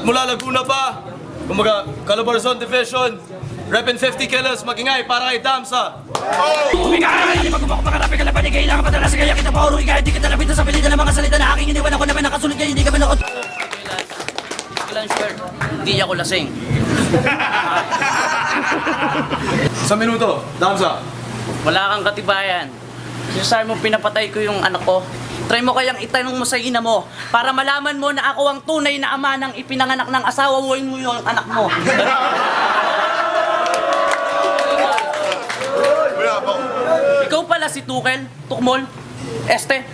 At mula Laguna pa, kumbaga, Calabarzon Division, Repin 50 kilos, magingay para kay Damsa. Umikakakali pag-ubok makarapin ka na panig. Kailangan padala sa kaya kita pauro. Ika, hindi kita lapitan sa pilitan ng mga salita na aking iniwan ako na may nakasunod kayo. Hindi ka pinakot. Ilan sir, hindi ako lasing. Isang minuto, Damsa. Wala kang katibayan. Sabi mo pinapatay ko yung anak ko. Try mo kayang itanong mo sa ina mo para malaman mo na ako ang tunay na ama ng ipinanganak ng asawa mo yung anak mo. Ikaw pala si Tukmol,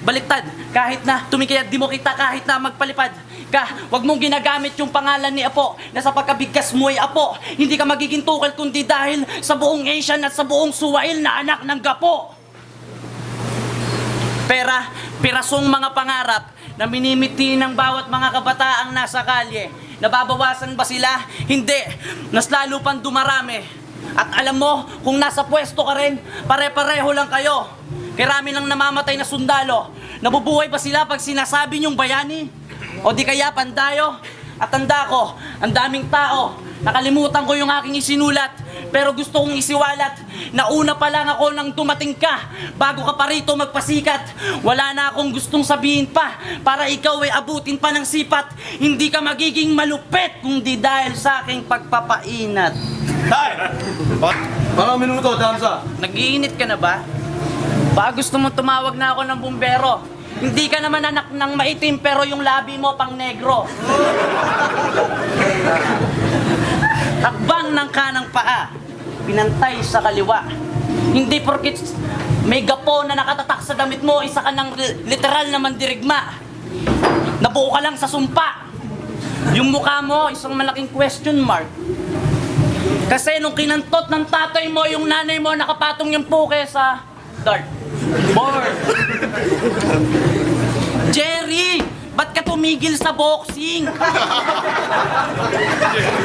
baliktad. Kahit na tumikayat, di mo kita kahit na magpalipad. Wag mong ginagamit yung pangalan ni Apo na sa pagkabigkas mo ay Apo. Hindi ka magiging tukal kundi dahil sa buong Asian at sa buong Suwail na anak ng Gapo. Pirasong mga pangarap na minimiti ng bawat mga kabataang nasa kalye. Nababawasan ba sila? Hindi. Mas lalo pang dumarami. At alam mo, kung nasa pwesto ka rin, pare-pareho lang kayo. Karami lang namamatay na sundalo. Nabubuhay ba sila pag sinasabi niyong bayani? O di kaya pandayo? At tanda ko, ang daming tao. Nakalimutan ko yung aking isinulat. Pero gusto kong isiwalat na una pa lang ako nang dumating ka. Bago ka pa rito magpasikat. Wala na akong gustong sabihin pa para ikaw ay abutin pa ng sipat. Hindi ka magiging malupit kung di dahil sa aking pagpapainat. Mga minuto, Damsa. Nag-iinit ka na ba? Baka gusto mo tumawag na ako ng bumbero. Hindi ka naman anak ng maitim pero yung labi mo pang negro. Hakbang ng kanang paa, pinantay sa kaliwa. Hindi porkit may gapo na nakatatak sa damit mo, isa ka ng literal na mandirigma. Nabuo ka lang sa sumpa. Yung mukha mo, isang malaking question mark. Kasi nung kinantot ng tatay mo, yung nanay mo, nakapatong yung puke sa dartboard. Jerry! Ba't ka tumigil sa boxing?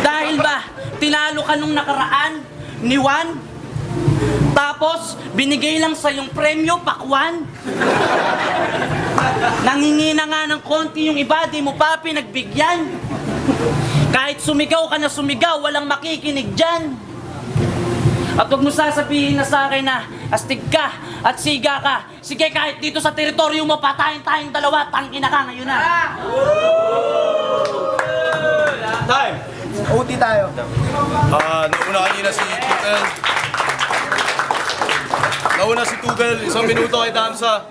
Dahil ba, tinalo ka nung nakaraan ni Juan? Tapos, binigay lang sa yung premyo, pakwan? Nangingi na nga ng konti yung iba, di mo pa pinagbigyan. Kahit sumigaw ka na sumigaw, walang makikinig dyan. At huwag mo sasabihin na sa akin na astig ka at siga ka. Sige, kahit dito sa teritoryo mo, patayin tayong dalawa, tangina ka ngayon na. Time! OT tayo. Nauna kanina si Tugel. Nauna si Tugel, isang minuto kay Damsa.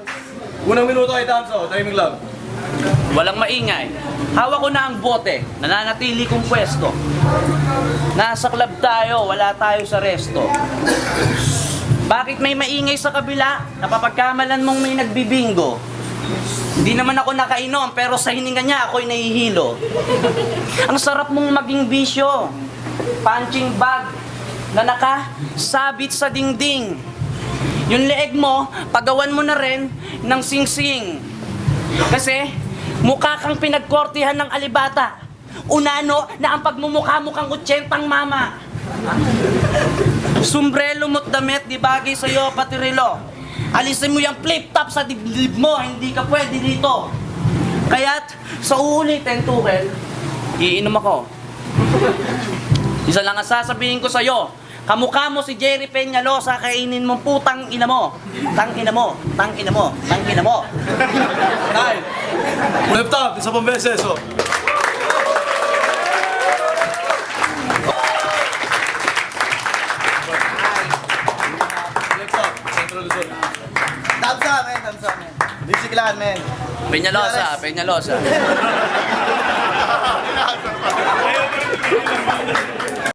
Unang minuto kay Damsa, timing lang. Walang maingay. Hawak ko na ang bote, nananatili kong pwesto. Nasa club tayo, wala tayo sa resto. Bakit may maingay sa kabila? Napapagkamalan mong may nagbibingo. Hindi naman ako nakainom, pero sa hininga niya ako'y nahihilo. Ang sarap mong maging bisyo. Punching bag na nakasabit sa dingding. Yung leeg mo, pagawan mo na rin ng singsing. Kasi mukha kang pinagkortihan ng alibata. Unano na ang pagmumukha mo kang 80 mama. Sombrero mo't damit, di bagay sa'yo, pati relo. Alisin mo yung flip-top sa dibdib mo, hindi ka pwede dito. Kaya't, sa uulitin, Tukel, iinom ako. Isa lang ang sasabihin ko sa'yo, kamukha mo si Jerry Peñalosa, kainin mong putang ina mo. Tang ina mo, tang ina mo, tang ina mo. Time! Left up, isa pang beses, oh. Left up, Central Luzon. Thumbs up, man. Thumbs up, man. Bisiklan, man. Peñalosa.